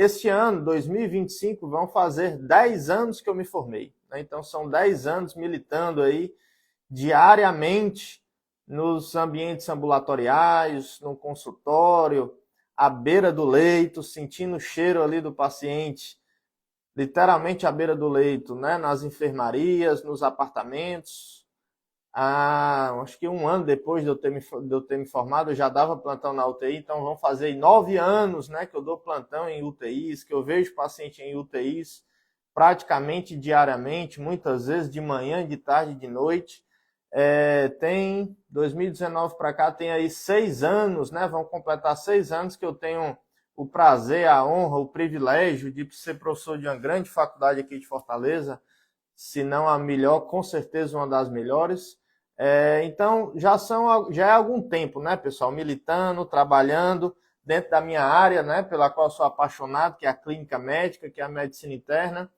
este ano, 2025, vão fazer 10 anos que eu me formei, né? Então são 10 anos militando aí diariamente nos ambientes ambulatoriais, no consultório, à beira do leito, sentindo o cheiro ali do paciente, literalmente à beira do leito, né? Nas enfermarias, nos apartamentos. Acho que um ano depois de eu ter me formado, eu já dava plantão na UTI, então vão fazer 9 anos, né, que eu dou plantão em UTIs, que eu vejo paciente em UTIs praticamente diariamente, muitas vezes de manhã, de tarde, de noite. Tem 2019 para cá, tem aí 6 anos, né, vão completar 6 anos que eu tenho o prazer, a honra, o privilégio de ser professor de uma grande faculdade aqui de Fortaleza, se não a melhor, com certeza uma das melhores. Então, já é algum tempo, né, pessoal, militando, trabalhando dentro da minha área, né, pela qual eu sou apaixonado, que é a clínica médica, que é a medicina interna.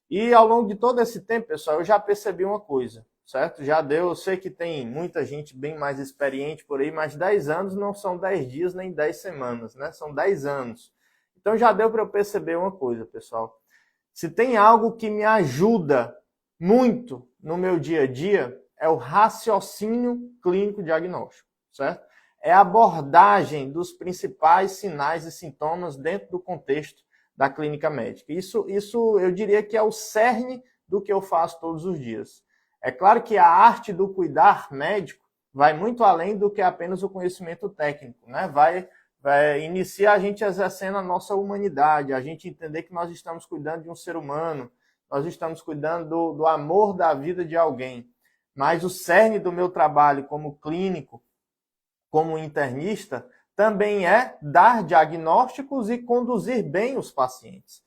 E ao longo de todo esse tempo, pessoal, eu já percebi uma coisa, certo? Eu sei que tem muita gente bem mais experiente por aí, mas 10 anos não são 10 dias nem 10 semanas, né? São 10 anos. Então já deu para eu perceber uma coisa, pessoal. Se tem algo que me ajuda muito no meu dia a dia, é o raciocínio clínico diagnóstico, certo? É a abordagem dos principais sinais e sintomas dentro do contexto da clínica médica. Isso eu diria que é o cerne do que eu faço todos os dias. É claro que a arte do cuidar médico vai muito além do que apenas o conhecimento técnico, né? Vai iniciar a gente exercendo a nossa humanidade, a gente entender que nós estamos cuidando de um ser humano, nós estamos cuidando do amor da vida de alguém. Mas o cerne do meu trabalho como clínico, como internista, também é dar diagnósticos e conduzir bem os pacientes.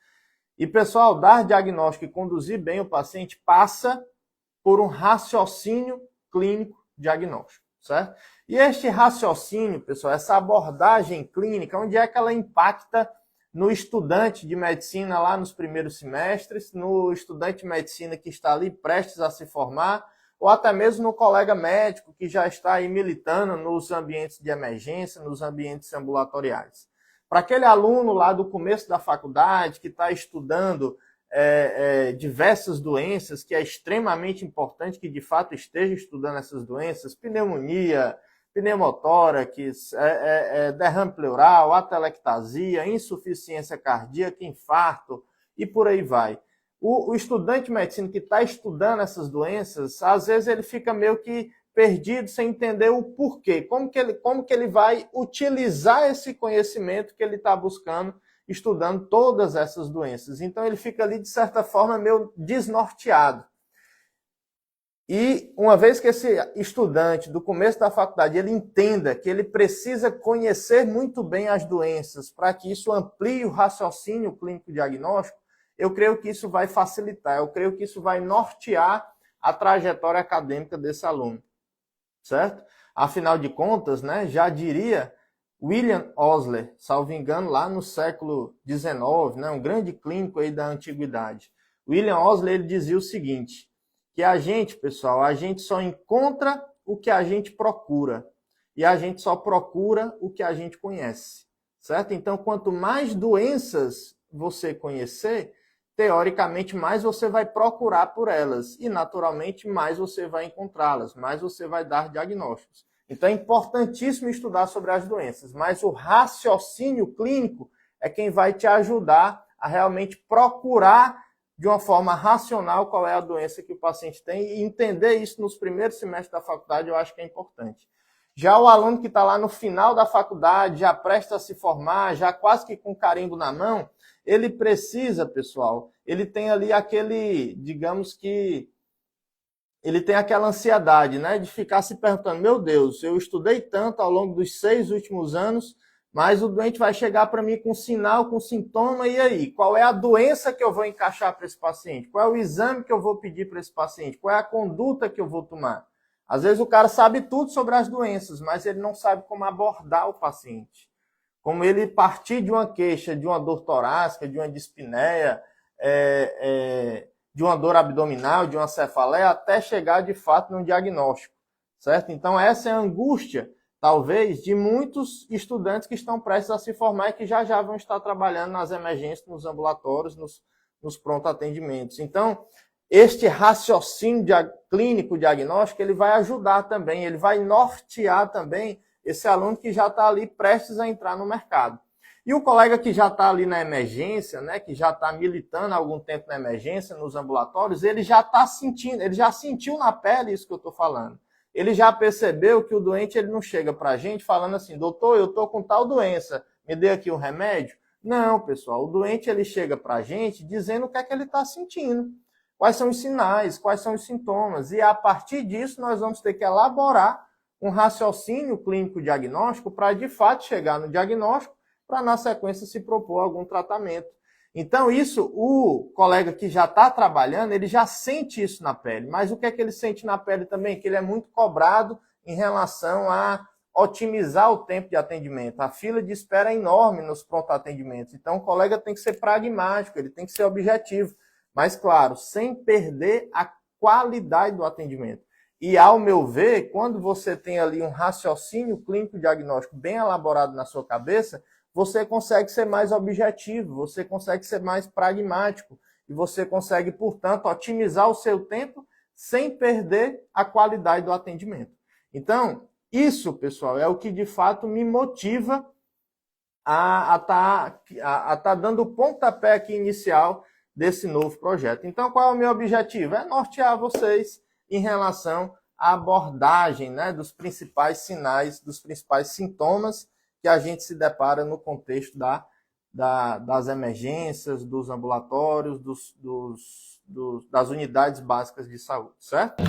E, pessoal, dar diagnóstico e conduzir bem o paciente passa por um raciocínio clínico diagnóstico, certo? E este raciocínio, pessoal, essa abordagem clínica, onde é que ela impacta no estudante de medicina lá nos primeiros semestres, no estudante de medicina que está ali prestes a se formar, ou até mesmo no colega médico que já está aí militando nos ambientes de emergência, nos ambientes ambulatoriais. Para aquele aluno lá do começo da faculdade que está estudando diversas doenças, que é extremamente importante que de fato esteja estudando essas doenças, pneumonia, pneumotórax, derrame pleural, atelectasia, insuficiência cardíaca, infarto e por aí vai. O estudante de medicina que está estudando essas doenças, às vezes ele fica meio que perdido sem entender o porquê, como que ele vai utilizar esse conhecimento que ele está buscando, estudando todas essas doenças. Então ele fica ali, de certa forma, meio desnorteado. E uma vez que esse estudante, do começo da faculdade, ele entenda que ele precisa conhecer muito bem as doenças para que isso amplie o raciocínio clínico-diagnóstico, eu creio que isso vai facilitar, eu creio que isso vai nortear a trajetória acadêmica desse aluno, certo? Afinal de contas, né, já diria William Osler, salvo engano, lá no século XIX, né, um grande clínico aí da antiguidade. William Osler, ele dizia o seguinte, que a gente, pessoal, a gente só encontra o que a gente procura e a gente só procura o que a gente conhece, certo? Então, quanto mais doenças você conhecer, teoricamente, mais você vai procurar por elas e, naturalmente, mais você vai encontrá-las, mais você vai dar diagnósticos. Então, é importantíssimo estudar sobre as doenças, mas o raciocínio clínico é quem vai te ajudar a realmente procurar de uma forma racional qual é a doença que o paciente tem e entender isso nos primeiros semestres da faculdade eu acho que é importante. Já o aluno que está lá no final da faculdade, já presta a se formar, já quase que com carimbo na mão, ele precisa, pessoal, ele tem ali aquele, digamos que, ele tem aquela ansiedade, né, de ficar se perguntando, meu Deus, eu estudei tanto ao longo dos 6 últimos anos, mas o doente vai chegar para mim com sinal, com sintoma, e aí? Qual é a doença que eu vou encaixar para esse paciente? Qual é o exame que eu vou pedir para esse paciente? Qual é a conduta que eu vou tomar? Às vezes o cara sabe tudo sobre as doenças, mas ele não sabe como abordar o paciente. Como ele partir de uma queixa, de uma dor torácica, de uma dispneia, de uma dor abdominal, de uma cefaleia, até chegar de fato num diagnóstico, certo? Então essa é a angústia talvez, de muitos estudantes que estão prestes a se formar e que já vão estar trabalhando nas emergências, nos ambulatórios, nos pronto-atendimentos. Então, este raciocínio clínico diagnóstico, ele vai ajudar também, ele vai nortear também esse aluno que já está ali prestes a entrar no mercado. E o colega que já está ali na emergência, né, que já está militando há algum tempo na emergência, nos ambulatórios, ele já está sentindo, ele já sentiu na pele isso que eu estou falando. Ele já percebeu que o doente ele não chega para a gente falando assim, doutor, eu estou com tal doença, me dê aqui um remédio? Não, pessoal, o doente ele chega para a gente dizendo o que é que ele está sentindo, quais são os sinais, quais são os sintomas, e a partir disso nós vamos ter que elaborar um raciocínio clínico diagnóstico para de fato chegar no diagnóstico, para na sequência se propor algum tratamento. Então isso, o colega que já está trabalhando, ele já sente isso na pele. Mas o que é que ele sente na pele também? Que ele é muito cobrado em relação a otimizar o tempo de atendimento. A fila de espera é enorme nos pronto-atendimentos. Então o colega tem que ser pragmático, ele tem que ser objetivo. Mas claro, sem perder a qualidade do atendimento. E ao meu ver, quando você tem ali um raciocínio clínico diagnóstico bem elaborado na sua cabeça, você consegue ser mais objetivo, você consegue ser mais pragmático e você consegue, portanto, otimizar o seu tempo sem perder a qualidade do atendimento. Então, isso, pessoal, é o que de fato me motiva a tá dando o pontapé aqui inicial desse novo projeto. Então, qual é o meu objetivo? É nortear vocês em relação à abordagem, né, dos principais sinais, dos principais sintomas que a gente se depara no contexto das emergências, dos ambulatórios, das unidades básicas de saúde, certo?